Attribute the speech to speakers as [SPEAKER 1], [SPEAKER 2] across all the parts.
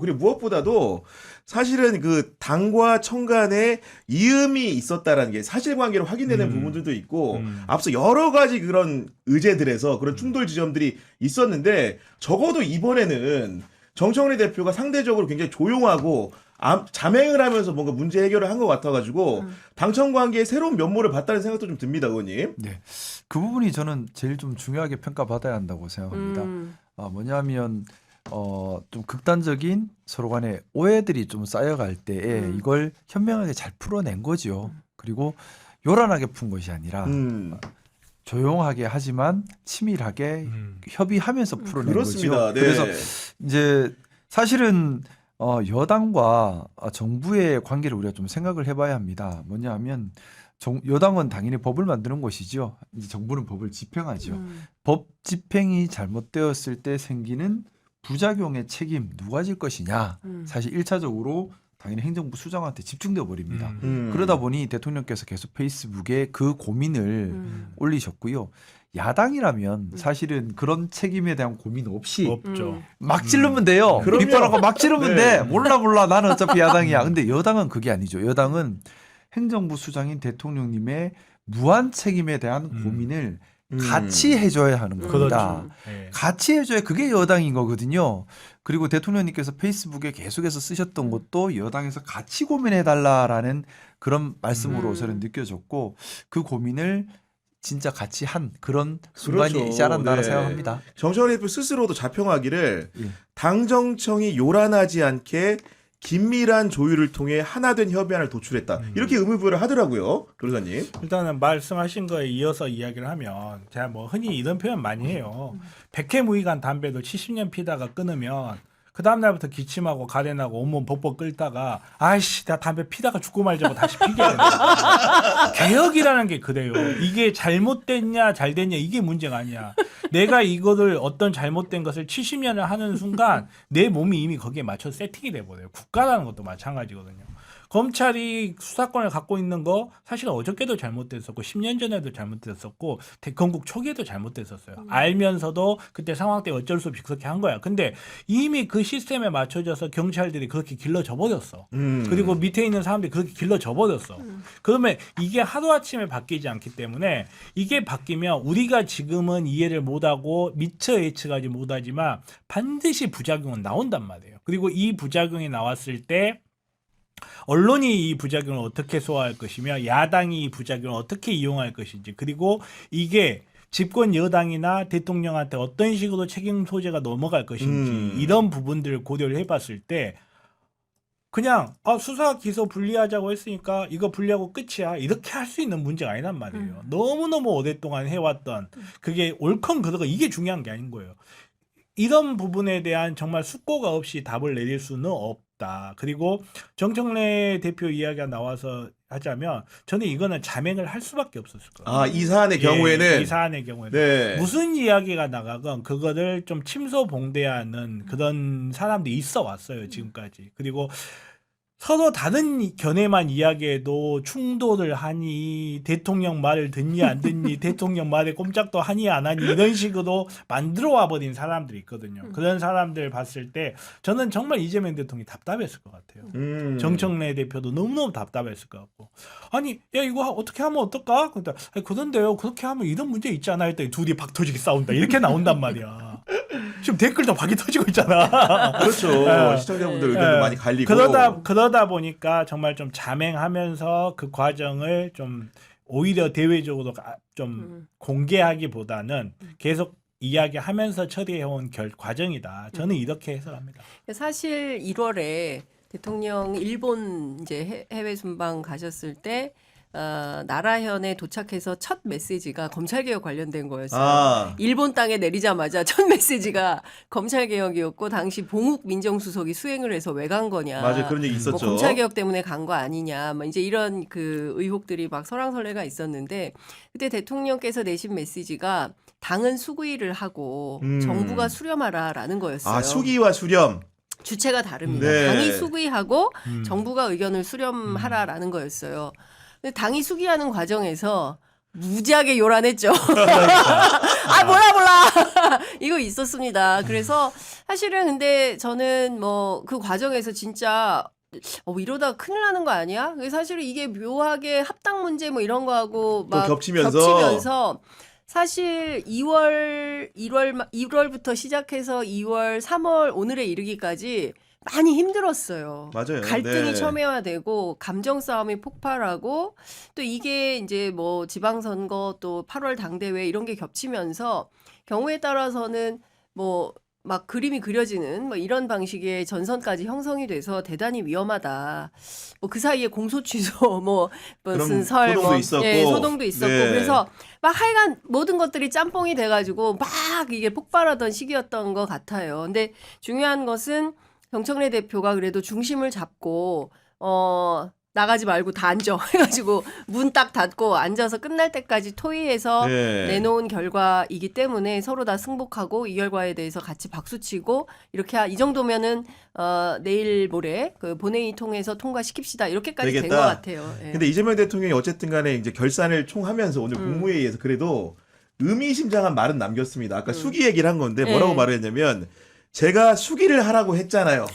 [SPEAKER 1] 그리고 무엇보다도 사실은 그 당과 청 간에 이음이 있었다라는 게 사실관계로 확인되는 부분들도 있고 앞서 여러 가지 그런 의제들에서 그런 충돌 지점들이 있었는데 적어도 이번에는 정청래 대표가 상대적으로 굉장히 조용하고 자맹을 하면서 뭔가 문제 해결을 한 것 같아가지고 당청 관계의 새로운 면모를 봤다는 생각도 좀 듭니다, 의원님.
[SPEAKER 2] 네, 그 부분이 저는 제일 좀 중요하게 평가받아야 한다고 생각합니다. 뭐냐면 좀 극단적인 서로 간의 오해들이 좀 쌓여갈 때에 이걸 현명하게 잘 풀어낸 거죠. 그리고 요란하게 푼 것이 아니라 조용하게 하지만 치밀하게 협의하면서 풀어낸
[SPEAKER 1] 그렇습니다.
[SPEAKER 2] 거죠.
[SPEAKER 1] 네.
[SPEAKER 2] 그래서 이제 사실은 여당과 정부의 관계를 우리가 좀 생각을 해봐야 합니다. 뭐냐 하면 여당은 당연히 법을 만드는 것이죠. 이제 정부는 법을 집행하죠. 법 집행이 잘못되었을 때 생기는 부작용의 책임 누가 질 것이냐. 사실 1차적으로 당연히 행정부 수장한테 집중되어 버립니다. 그러다 보니 대통령께서 계속 페이스북에 그 고민을 올리셨고요. 야당이라면 사실은 그런 책임에 대한 고민 없이
[SPEAKER 3] 없죠.
[SPEAKER 2] 막 찌르면 돼요.
[SPEAKER 1] 그럼요.
[SPEAKER 2] 밑바닥고 막 찌르면
[SPEAKER 1] 네.
[SPEAKER 2] 돼. 몰라 나는 어차피 야당이야. 근데 여당은 그게 아니죠. 여당은 행정부 수장인 대통령님의 무한 책임에 대한 고민을 같이 해줘야 하는 겁니다.
[SPEAKER 3] 그렇죠. 네.
[SPEAKER 2] 같이 해줘야 그게 여당인 거거든요. 그리고 대통령님께서 페이스북에 계속해서 쓰셨던 것도 여당에서 같이 고민해달라라는 그런 말씀으로 저는 느껴졌고 그 고민을 진짜 같이 한 그런 순간이지 않았나라 생각합니다.
[SPEAKER 1] 정청래 대표 스스로도 자평하기를
[SPEAKER 2] 예.
[SPEAKER 1] 당정청이 요란하지 않게 긴밀한 조율을 통해 하나된 협의안을 도출했다. 이렇게 의무부여를 하더라고요, 변호사님.
[SPEAKER 3] 일단은 말씀하신 거에 이어서 이야기를 하면 제가 뭐 흔히 이런 표현 많이 해요. 백해무익한 담배도 70년 피다가 끊으면 그 다음날부터 기침하고 가래나고 온몸 벅벅 끓다가 아이씨 나 담배 피다가 죽고 말자고 다시 피게 된다. 개혁이라는 게 그래요. 이게 잘못됐냐 잘됐냐 이게 문제가 아니야. 내가 이거를 어떤 잘못된 것을 70년을 하는 순간 내 몸이 이미 거기에 맞춰 세팅이 돼버려요. 국가라는 것도 마찬가지거든요. 검찰이 수사권을 갖고 있는 거 사실 어저께도 잘못됐었고 10년 전에도 잘못됐었고 건국 초기에도 잘못됐었어요. 알면서도 그때 상황 때 어쩔 수 없이 그렇게 한 거야. 근데 이미 그 시스템에 맞춰져서 경찰들이 그렇게 길러져 버렸어. 그리고 밑에 있는 사람들이 그렇게 길러져 버렸어. 그러면 이게 하루아침에 바뀌지 않기 때문에 이게 바뀌면 우리가 지금은 이해를 못하고 미처 예측하지 못하지만 반드시 부작용은 나온단 말이에요. 그리고 이 부작용이 나왔을 때 언론이 이 부작용을 어떻게 소화할 것이며 야당이 이 부작용을 어떻게 이용할 것인지 그리고 이게 집권 여당이나 대통령한테 어떤 식으로 책임 소재가 넘어갈 것인지 이런 부분들을 고려를 해봤을 때 그냥 수사 기소 분리하자고 했으니까 이거 분리하고 끝이야 이렇게 할 수 있는 문제가 아니란 말이에요. 너무너무 오랫동안 해왔던 그게 옳건 그르건 이게 중요한 게 아닌 거예요. 이런 부분에 대한 정말 숙고가 없이 답을 내릴 수는 없다. 그리고 정청래 대표 이야기가 나와서 하자면 저는 이거는 자맹을 할 수밖에 없었을 거예요.
[SPEAKER 1] 이 사안의 경우에는
[SPEAKER 3] 이 사안의 경우에는
[SPEAKER 1] 네.
[SPEAKER 3] 무슨 이야기가 나가건 그거를 좀 침소봉대하는 그런 사람들이 있어 왔어요 지금까지. 그리고 서로 다른 견해만 이야기해도 충돌을 하니 대통령 말을 듣니 안 듣니 대통령 말에 꼼짝도 하니 안 하니 이런 식으로 만들어 와버린 사람들이 있거든요. 그런 사람들 봤을 때 저는 정말 이재명 대통령이 답답했을 것 같아요. 정청래 대표도 너무너무 답답했을 것 같고 아니 야 이거 어떻게 하면 어떨까? 그런데요 그렇게 하면 이런 문제 있잖아 했더니 둘이 박 터지게 싸운다 이렇게 나온단 말이야. 지금 댓글도 박이 터지고 있잖아.
[SPEAKER 1] 그렇죠. 시청자분들 의견도 많이 갈리고.
[SPEAKER 3] 그러다 보니까 정말 좀 자맹하면서 그 과정을 좀 오히려 대외적으로 좀 공개하기보다는 계속 이야기하면서 처리해온 과정이다. 저는 이렇게 해석합니다.
[SPEAKER 4] 사실 1월에 대통령 일본 이제 해외 순방 가셨을 때 나라현에 도착해서 첫 메시지가 검찰개혁 관련된 거였어요. 일본 땅에 내리자마자 첫 메시지가 검찰개혁이었고 당시 봉욱 민정수석이 수행을 해서 왜 간 거냐.
[SPEAKER 1] 맞아요. 그런 얘기 있었죠.
[SPEAKER 4] 뭐 검찰개혁 때문에 간 거 아니냐. 뭐 이제 이런 그 의혹들이 막 설왕설래가 있었는데 그때 대통령께서 내신 메시지가 당은 수구위를 하고 정부가 수렴하라라는 거였어요.
[SPEAKER 1] 수기와 수렴.
[SPEAKER 4] 주체가 다릅니다.
[SPEAKER 1] 네.
[SPEAKER 4] 당이 수기하고 정부가 의견을 수렴하라라는 거였어요. 근데 당이 수기하는 과정에서 무지하게 요란했죠. 아 몰라 이거 있었습니다. 그래서 사실은 근데 저는 뭐 그 과정에서 진짜 이러다 큰일 나는 거 아니야? 사실은 이게 묘하게 합당 문제 뭐 이런 거하고
[SPEAKER 1] 또
[SPEAKER 4] 막
[SPEAKER 1] 겹치면서
[SPEAKER 4] 사실 1월부터 시작해서 2월, 3월 오늘에 이르기까지 많이 힘들었어요.
[SPEAKER 1] 맞아요.
[SPEAKER 4] 갈등이
[SPEAKER 1] 네.
[SPEAKER 4] 첨예화되고 감정 싸움이 폭발하고 또 이게 이제 뭐 지방선거 또 8월 당대회 이런 게 겹치면서 경우에 따라서는 뭐 막 그림이 그려지는 뭐 이런 방식의 전선까지 형성이 돼서 대단히 위험하다. 뭐 그 사이에 공소 취소 뭐 무슨 설
[SPEAKER 1] 소동도 있었고.
[SPEAKER 4] 예, 소동도 있었고
[SPEAKER 1] 네.
[SPEAKER 4] 그래서 막 하여간 모든 것들이 짬뽕이 돼가지고 막 이게 폭발하던 시기였던 것 같아요. 근데 중요한 것은 정청래 대표가 그래도 중심을 잡고 나가지 말고 다 앉아 해가지고 문 딱 닫고 앉아서 끝날 때까지 토의해서
[SPEAKER 1] 네.
[SPEAKER 4] 내놓은 결과이기 때문에 서로 다 승복하고 이 결과에 대해서 같이 박수치고 이렇게 이 정도면은 내일 모레 그 본회의 통해서 통과시킵시다 이렇게까지 된 것
[SPEAKER 1] 되겠다.
[SPEAKER 4] 같아요. 예.
[SPEAKER 1] 근데 이재명 대통령이 어쨌든 간에 이제 결산을 총하면서 오늘 국무회의에서 그래도 의미심장한 말은 남겼습니다. 아까 수기 얘기를 한 건데 뭐라고
[SPEAKER 4] 네.
[SPEAKER 1] 말을 했냐면 제가 수기를 하라고 했잖아요.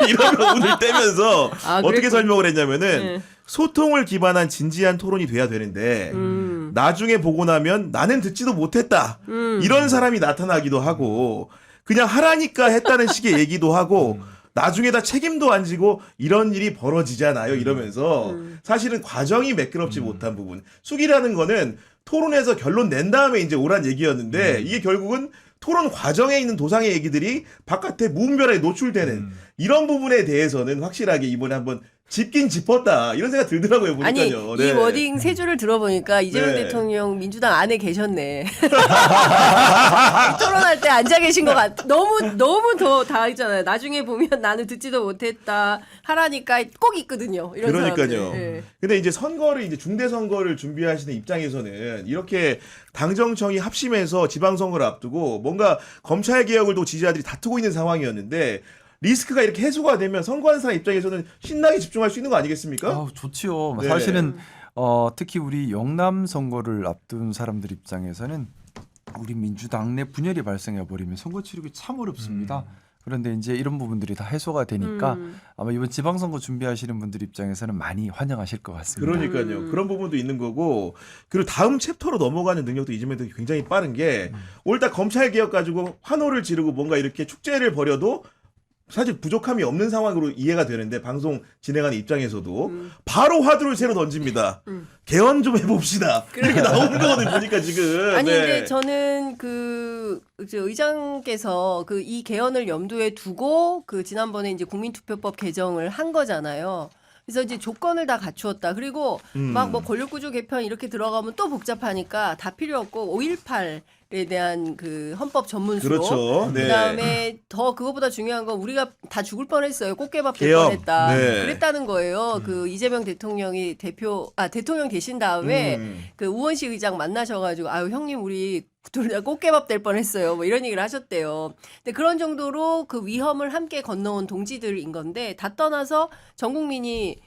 [SPEAKER 1] 이런 거 오늘 떼면서 어떻게
[SPEAKER 4] 그랬군.
[SPEAKER 1] 설명을 했냐면은
[SPEAKER 4] 네.
[SPEAKER 1] 소통을 기반한 진지한 토론이 돼야 되는데 나중에 보고 나면 나는 듣지도 못했다. 이런 사람이 나타나기도 하고 그냥 하라니까 했다는 식의 얘기도 하고 나중에 다 책임도 안 지고 이런 일이 벌어지잖아요. 이러면서 사실은 과정이 매끄럽지 못한 부분. 수기라는 거는 토론에서 결론 낸 다음에 이제 오란 얘기였는데 이게 결국은 토론 과정에 있는 도상의 얘기들이 바깥에 무분별하게 노출되는 이런 부분에 대해서는 확실하게 이번에 한번 짚긴 짚었다 이런 생각 들더라고요.
[SPEAKER 4] 아니
[SPEAKER 1] 보니까요.
[SPEAKER 4] 이 워딩 세 줄을 들어보니까 이재명
[SPEAKER 1] 네.
[SPEAKER 4] 대통령 민주당 안에 계셨네. 토론할 때 앉아 계신 것 같. 너무 더 다 있잖아요. 나중에 보면 나는 듣지도 못했다 하라니까 꼭 있거든요. 이런
[SPEAKER 1] 그러니까요.
[SPEAKER 4] 사람들. 예.
[SPEAKER 1] 근데 이제 선거를 이제 중대 선거를 준비하시는 입장에서는 이렇게 당정청이 합심해서 지방선거를 앞두고 뭔가 검찰 개혁을 또 지지자들이 다투고 있는 상황이었는데 리스크가 이렇게 해소가 되면 선거하는 사람 입장에서는 신나게 집중할 수 있는 거 아니겠습니까?
[SPEAKER 2] 좋지요.
[SPEAKER 1] 네.
[SPEAKER 2] 사실은 특히 우리 영남 선거를 앞둔 사람들 입장에서는 우리 민주당 내 분열이 발생해 버리면 선거 치르기 참 어렵습니다. 그런데 이제 이런 부분들이 다 해소가 되니까 아마 이번 지방선거 준비하시는 분들 입장에서는 많이 환영하실 것 같습니다.
[SPEAKER 1] 그러니까요. 그런 부분도 있는 거고 그리고 다음 챕터로 넘어가는 능력도 이재명 대통령이 굉장히 빠른 게 오늘 딱 검찰 개혁 가지고 환호를 지르고 뭔가 이렇게 축제를 벌여도 사실 부족함이 없는 상황으로 이해가 되는데 방송 진행하는 입장에서도 바로 화두를 새로 던집니다. 개헌 좀 해봅시다. 이렇게 나오는 거거든요. 보니까 지금.
[SPEAKER 4] 아니
[SPEAKER 1] 네.
[SPEAKER 4] 근데 저는 그 이제 의장께서 그 이 개헌을 염두에 두고 그 지난번에 이제 국민투표법 개정을 한 거잖아요. 그래서 이제 조건을 다 갖추었다. 그리고 막 뭐 권력구조 개편 이렇게 들어가면 또 복잡하니까 다 필요 없고 5.18에 대한 그 헌법 전문수로
[SPEAKER 1] 그렇죠. 네.
[SPEAKER 4] 그다음에 더 그거보다 중요한 건 우리가 다 죽을 뻔했어요. 꽃게밥 될
[SPEAKER 1] 개혁.
[SPEAKER 4] 뻔했다.
[SPEAKER 1] 네.
[SPEAKER 4] 그랬다는 거예요. 그 이재명 대통령이 대통령 되신 다음에 그 우원식 의장 만나셔가지고 아유 형님 우리 둘 다 꽃게밥 될 뻔했어요. 뭐 이런 얘기를 하셨대요. 근데 그런 정도로 그 위험을 함께 건너온 동지들인 건데 다 떠나서 전 국민이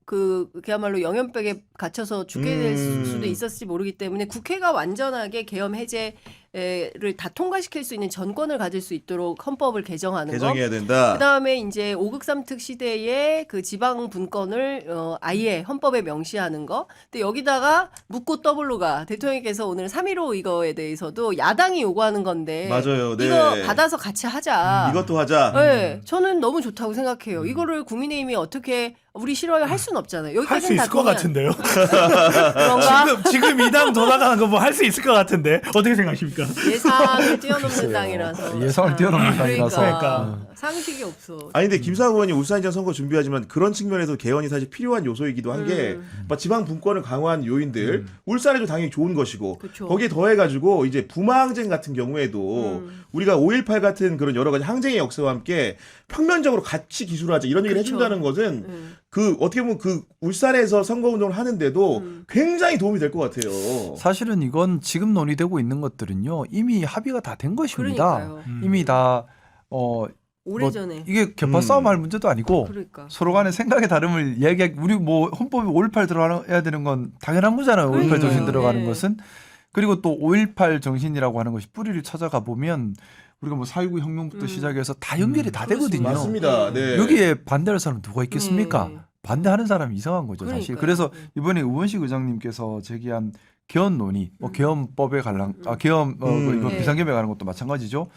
[SPEAKER 4] 그야말로 영연백에 갇혀서 죽게 될 수도 있었을지 모르기 때문에 국회가 완전하게 계엄 해제를 다 통과시킬 수 있는 전권을 가질 수 있도록 헌법을 개정하는 거.
[SPEAKER 1] 개정해야 된다.
[SPEAKER 4] 그다음에 이제 5극 3특 시대에 그 지방 분권을 아예 헌법에 명시하는 거. 근데 여기다가 묻고 더블로가 대통령께서 오늘 3.15 이거에 대해서도 야당이 요구하는 건데
[SPEAKER 1] 맞아요. 네.
[SPEAKER 4] 이거 받아서 같이 하자.
[SPEAKER 1] 이것도 하자.
[SPEAKER 4] 네, 저는 너무 좋다고 생각해요. 이거를 국민의힘이 어떻게 우리 싫어요 할 수는 없잖아요.
[SPEAKER 3] 할 수
[SPEAKER 4] 여기까지는 다
[SPEAKER 3] 있을 것 같은데요.
[SPEAKER 4] 그런가?
[SPEAKER 3] 지금 이 당 돌아가는 거 뭐 할 수 있을 것 같은데 어떻게 생각하십니까?
[SPEAKER 4] 예상을 뛰어넘는 당이라서.
[SPEAKER 2] 예상을 뛰어넘는
[SPEAKER 4] 그러니까.
[SPEAKER 3] 당이라서.
[SPEAKER 4] 상식이 없어.
[SPEAKER 1] 아니 근데 김상우 의원이 울산시장 선거 준비하지만 그런 측면에서 개헌이 사실 필요한 요소이기도 한 게 지방 분권을 강화한 요인들 울산에도 당연히 좋은 것이고
[SPEAKER 4] 그쵸.
[SPEAKER 1] 거기에 더해가지고 이제 부마항쟁 같은 경우에도 우리가 5.18 같은 그런 여러 가지 항쟁의 역사와 함께 평면적으로 같이 기술하자 이런 얘기를
[SPEAKER 4] 그쵸.
[SPEAKER 1] 해준다는 것은 그 어떻게 보면 그 울산에서 선거운동을 하는데도 굉장히 도움이 될 것 같아요.
[SPEAKER 2] 사실은 이건 지금 논의되고 있는 것들은요 이미 합의가 다 된 것입니다.
[SPEAKER 4] 그러니까요.
[SPEAKER 2] 이미 다
[SPEAKER 4] 오래전에.
[SPEAKER 2] 이게 개파 싸움할 문제도 아니고
[SPEAKER 4] 그러니까.
[SPEAKER 2] 서로 간의 생각의 다름을 이야기하기 우리 뭐 헌법에 5.18 들어가야 되는 건 당연한 거잖아요. 5.18
[SPEAKER 4] 그러니까요.
[SPEAKER 2] 정신 들어가는
[SPEAKER 4] 네.
[SPEAKER 2] 것은. 그리고 또 5.18 정신이라고 하는 것이 뿌리를 찾아가 보면 우리가 뭐 4.19 혁명부터 시작해서 다 연결이 다 되거든요.
[SPEAKER 1] 맞습니다. 네.
[SPEAKER 2] 여기에 반대할 사람 누가 있겠습니까?
[SPEAKER 4] 네.
[SPEAKER 2] 반대하는 사람이 이상한 거죠, 사실.
[SPEAKER 4] 그러니까요.
[SPEAKER 2] 그래서 이번에 우원식 의장님께서 제기한 개헌 논의, 뭐 개헌법에 개헌 이거
[SPEAKER 4] 네.
[SPEAKER 2] 비상계획에 관한 것도 마찬가지죠.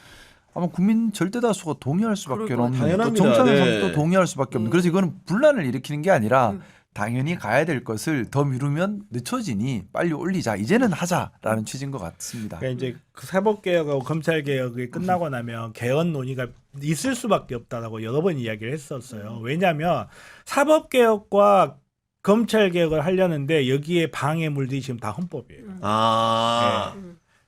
[SPEAKER 2] 아마 국민 절대 다수가 동의할 수밖에
[SPEAKER 4] 그럴 것
[SPEAKER 2] 없는,
[SPEAKER 1] 같아요.
[SPEAKER 2] 또
[SPEAKER 1] 당연합니다.
[SPEAKER 2] 정상에서도
[SPEAKER 1] 네.
[SPEAKER 2] 동의할 수밖에 없는. 그래서 이거는 분란을 일으키는 게 아니라 당연히 가야 될 것을 더 미루면 늦춰지니 빨리 올리자. 이제는 하자라는 취지인 것 같습니다.
[SPEAKER 3] 그러니까 이제 그 사법개혁하고 검찰개혁이 끝나고 나면 개헌 논의가 있을 수밖에 없다라고 여러 번 이야기를 했었어요. 왜냐하면 사법개혁과 검찰개혁을 하려는데 여기에 방해물들이 지금 다 헌법이에요.
[SPEAKER 1] 아.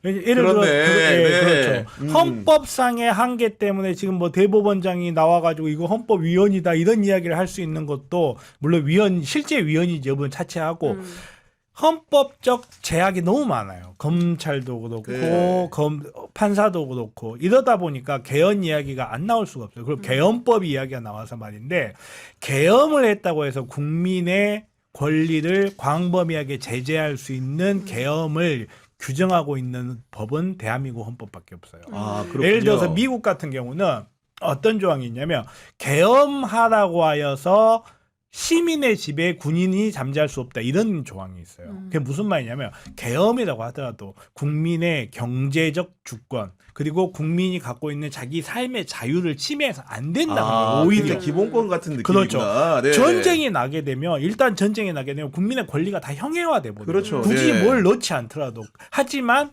[SPEAKER 3] 예를 들어
[SPEAKER 1] 그렇네. 네.
[SPEAKER 3] 그렇죠. 헌법상의 한계 때문에 지금 뭐 대법원장이 나와가지고 이거 헌법위헌이다 이런 이야기를 할 수 있는 것도 물론 실제 위헌이지 여부는 차치하고 헌법적 제약이 너무 많아요. 검찰도 그렇고
[SPEAKER 1] 네.
[SPEAKER 3] 판사도 그렇고 이러다 보니까 개헌 이야기가 안 나올 수가 없어요. 그리고 개헌법 이야기가 나와서 말인데 개헌을 했다고 해서 국민의 권리를 광범위하게 제재할 수 있는 계엄을 규정하고 있는 법은 대한민국 헌법밖에 없어요.
[SPEAKER 1] 아, 그렇군요.
[SPEAKER 3] 예를 들어서 미국 같은 경우는 어떤 조항이 있냐면 계엄하라고 하여서 시민의 집에 군인이 잠잘 수 없다 이런 조항이 있어요. 그게 무슨 말이냐면 계엄이라고 하더라도 국민의 경제적 주권 그리고 국민이 갖고 있는 자기 삶의 자유를 침해해서 안 된다는 거예요. 오히려
[SPEAKER 1] 그게 기본권 같은
[SPEAKER 3] 그렇죠.
[SPEAKER 1] 느낌이구나. 네.
[SPEAKER 3] 전쟁이 나게 되면 일단 전쟁이 나게 되면 국민의 권리가 다 형해화돼 버려요.
[SPEAKER 1] 그렇죠.
[SPEAKER 3] 굳이
[SPEAKER 1] 네.
[SPEAKER 3] 뭘 넣지 않더라도 하지만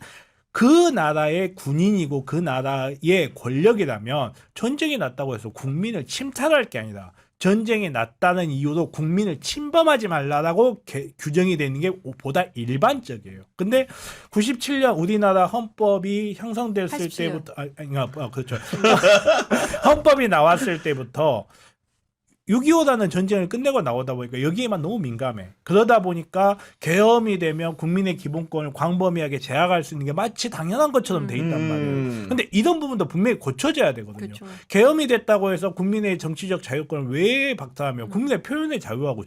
[SPEAKER 3] 그 나라의 군인이고 그 나라의 권력이라면 전쟁이 났다고 해서 국민을 침탈할 게 아니라 전쟁이 났다는 이유로 국민을 침범하지 말라라고 규정이 되는 게 보다 일반적이에요. 근데 97년 우리나라 헌법이 형성됐을
[SPEAKER 4] 87년.
[SPEAKER 3] 때부터 그렇죠. 헌법이 나왔을 때부터 6.25라는 전쟁을 끝내고 나오다 보니까 여기에만 너무 민감해. 그러다 보니까 계엄이 되면 국민의 기본권을 광범위하게 제약할 수 있는 게 마치 당연한 것처럼 돼 있단 말이에요. 근데 이런 부분도 분명히 고쳐져야 되거든요.
[SPEAKER 4] 그렇죠.
[SPEAKER 3] 계엄이 됐다고 해서 국민의 정치적 자유권을 왜 박탈하며 국민의 표현의 자유하고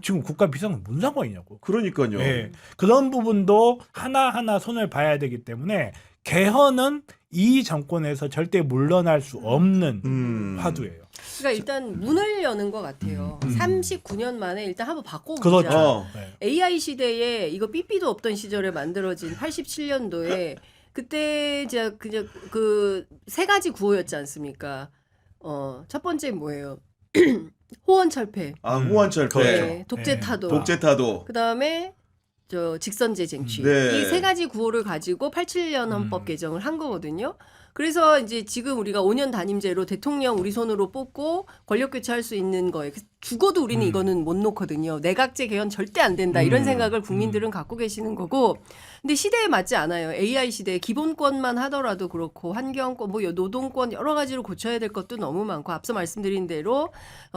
[SPEAKER 3] 지금 국가 비상은 무슨 상관이냐고.
[SPEAKER 1] 그러니까요.
[SPEAKER 3] 네. 그런 부분도 하나하나 손을 봐야 되기 때문에 개헌은 이 정권에서 절대 물러날 수 없는 화두예요.
[SPEAKER 4] 그러니까 일단 문을 여는 것 같아요. 39년 만에 일단 한번 바꿔보자.
[SPEAKER 3] 그렇죠.
[SPEAKER 4] AI 시대에 이거 삐삐도 없던 시절에 만들어진 87년도에 그때 이제 그냥 그 세 가지 구호였지 않습니까? 첫 번째 뭐예요? 호언철폐,
[SPEAKER 1] 아, 호환철폐.
[SPEAKER 4] 네, 독재타도,
[SPEAKER 1] 독재타도.
[SPEAKER 4] 그다음에 저 직선제 쟁취.
[SPEAKER 1] 네.
[SPEAKER 4] 이 세 가지 구호를 가지고 87년 헌법 개정을 한 거거든요. 그래서 이제 지금 우리가 5년 단임제로 대통령 우리 손으로 뽑고 권력 교체할 수 있는 거에 죽어도 우리는 이거는 못 놓거든요. 내각제 개헌 절대 안 된다. 이런 생각을 국민들은 갖고 계시는 거고. 근데 시대에 맞지 않아요. AI 시대에 기본권만 하더라도 그렇고 환경권, 뭐 노동권 여러 가지로 고쳐야 될 것도 너무 많고 앞서 말씀드린 대로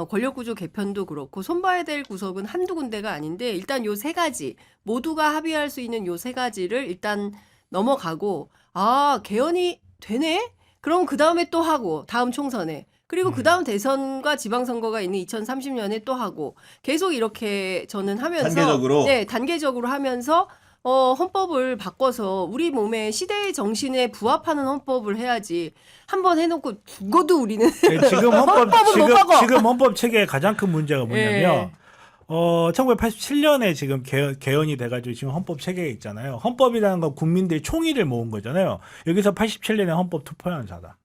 [SPEAKER 4] 권력구조 개편도 그렇고 손봐야 될 구석은 한두 군데가 아닌데 일단 요 세 가지 모두가 합의할 수 있는 요 세 가지를 일단 넘어가고 개헌이 되네? 그럼 그 다음에 또 하고 다음 총선에 그리고 그 다음 대선과 지방선거가 있는 2030년에 또 하고 계속 이렇게 저는 하면서
[SPEAKER 1] 단계적으로?
[SPEAKER 4] 네, 단계적으로 하면서 헌법을 바꿔서 우리 몸의 시대의 정신에 부합하는 헌법을 해야지 한번 해놓고 죽어도 우리는
[SPEAKER 3] 네, 지금
[SPEAKER 4] 헌법은 못 바꿔.
[SPEAKER 3] 지금 헌법 체계의 가장 큰 문제가 뭐냐면 1987년에 지금 개헌이 돼가지고 지금 헌법 체계에 있잖아요. 헌법이라는 건 국민들의 총의를 모은 거잖아요. 여기서 87년에 헌법 투표한 자다.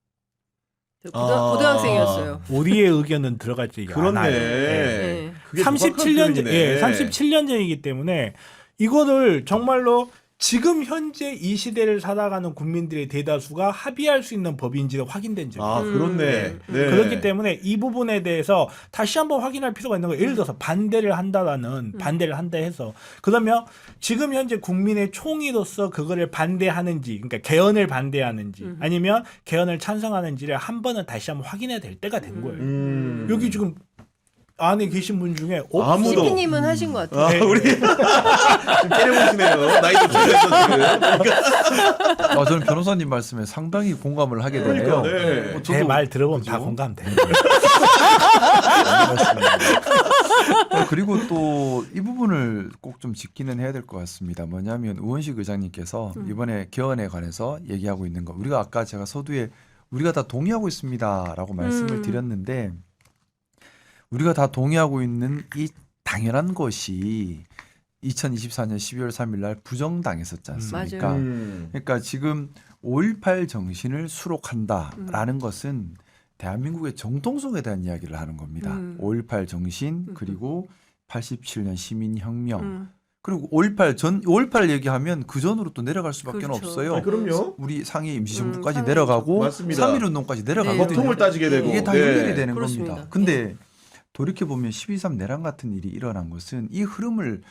[SPEAKER 4] 고등학생이었어요.
[SPEAKER 3] 우리의 의견은 들어갈지
[SPEAKER 1] 그렇네.
[SPEAKER 3] 않아요.
[SPEAKER 4] 네.
[SPEAKER 1] 그게
[SPEAKER 3] 37년 전,
[SPEAKER 1] 정확한 표현이네.
[SPEAKER 3] 37년 전이기 때문에 이거를 정말로 지금 현재 이 시대를 살아가는 국민들의 대다수가 합의할 수 있는 법인지가 확인된 적이
[SPEAKER 1] 아, 그렇네. 네.
[SPEAKER 3] 그렇기 때문에 이 부분에 대해서 다시 한번 확인할 필요가 있는 거예요. 예를 들어서 반대를 한다 해서 그러면 지금 현재 국민의 총의로서 그거를 반대하는지 그러니까 개헌을 반대하는지 아니면 개헌을 찬성하는지를 한 번은 다시 한번 확인해야 될 때가 된 거예요. 여기 지금 안에 계신 분 중에
[SPEAKER 1] 아무도.
[SPEAKER 4] CP님은 하신 것 같아요.
[SPEAKER 1] 아, 우리 지금 때려보시네요. 나이도 중에서 지금.
[SPEAKER 2] 저는 변호사님 말씀에 상당히 공감을 하게 되네요.
[SPEAKER 1] 그러니까, 네.
[SPEAKER 2] 저도
[SPEAKER 3] 제 말 들어보면
[SPEAKER 2] 그죠?
[SPEAKER 3] 다 공감돼요.
[SPEAKER 2] 그리고 또 이 부분을 꼭 좀 짚기는 해야 될 것 같습니다. 뭐냐면 우원식 의장님께서 이번에 개헌에 관해서 얘기하고 있는 거, 우리가 아까 제가 서두에 우리가 다 동의하고 있습니다라고 말씀을 드렸는데, 우리가 다 동의하고 있는 이 당연한 것이 2024년 12월 3일 날 부정당했었지 않습니까?
[SPEAKER 4] 맞아요.
[SPEAKER 2] 그러니까 지금 5.18 정신을 수록한다라는 것은 대한민국의 정통성에 대한 이야기를 하는 겁니다. 5.18 정신, 그리고 87년 시민혁명, 그리고 5.18 얘기하면 그 전으로 또 내려갈 수밖에
[SPEAKER 4] 그렇죠.
[SPEAKER 2] 없어요.
[SPEAKER 1] 그럼요.
[SPEAKER 2] 우리 상해 임시정부까지
[SPEAKER 4] 상해
[SPEAKER 2] 내려가고
[SPEAKER 1] 맞습니다.
[SPEAKER 2] 3.1운동까지
[SPEAKER 4] 네.
[SPEAKER 2] 내려가거든요.
[SPEAKER 1] 법통을 따지게 되고.
[SPEAKER 2] 이게 다
[SPEAKER 1] 네.
[SPEAKER 2] 연결이 되는
[SPEAKER 4] 그렇습니다.
[SPEAKER 2] 겁니다. 근데 돌이켜보면 12.3 내란 같은 일이 일어난 것은 이 흐름을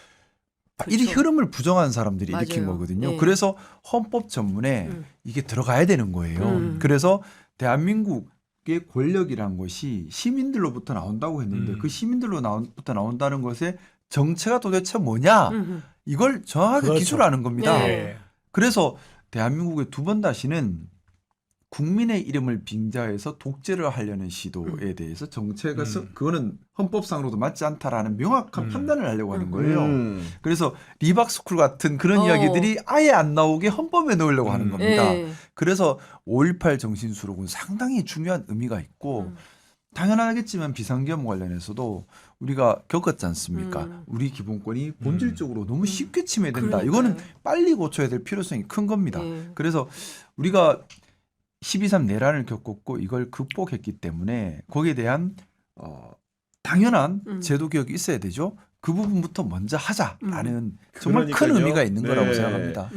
[SPEAKER 2] 이
[SPEAKER 4] 그렇죠.
[SPEAKER 2] 흐름을 부정한 사람들이 일으킨
[SPEAKER 4] 맞아요.
[SPEAKER 2] 거거든요.
[SPEAKER 4] 네.
[SPEAKER 2] 그래서 헌법 전문에 이게 들어가야 되는 거예요. 그래서 대한민국의 권력이란 것이 시민들로부터 나온다고 했는데 그 시민들로부터 나온다는 것의 정체가 도대체 뭐냐? 이걸 정확하게
[SPEAKER 3] 그렇죠.
[SPEAKER 2] 기술하는 겁니다.
[SPEAKER 3] 네.
[SPEAKER 2] 그래서 대한민국의 두 번 다시는 국민의 이름을 빙자해서 독재를 하려는 시도에 대해서 정체가 그거는 헌법상으로도 맞지 않다라는 명확한 판단을 하려고 하는 거예요. 그래서 리박스쿨 같은 그런 이야기들이 아예 안 나오게 헌법에 넣으려고 하는 겁니다.
[SPEAKER 4] 네.
[SPEAKER 2] 그래서 5.18 정신 수록은 상당히 중요한 의미가 있고 당연하겠지만 비상계엄 관련해서도 우리가 겪었지 않습니까? 우리 기본권이 본질적으로 너무 쉽게 침해된다.
[SPEAKER 4] 그러니까요.
[SPEAKER 2] 이거는 빨리 고쳐야 될 필요성이 큰 겁니다.
[SPEAKER 4] 네.
[SPEAKER 2] 그래서 우리가 12.3 내란을 겪었고 이걸 극복했기 때문에 거기에 대한 당연한 제도 개혁이 있어야 되죠. 그 부분부터 먼저 하자라는 정말 큰
[SPEAKER 1] 그러니까요.
[SPEAKER 2] 의미가 있는 거라고
[SPEAKER 1] 네.
[SPEAKER 2] 생각합니다.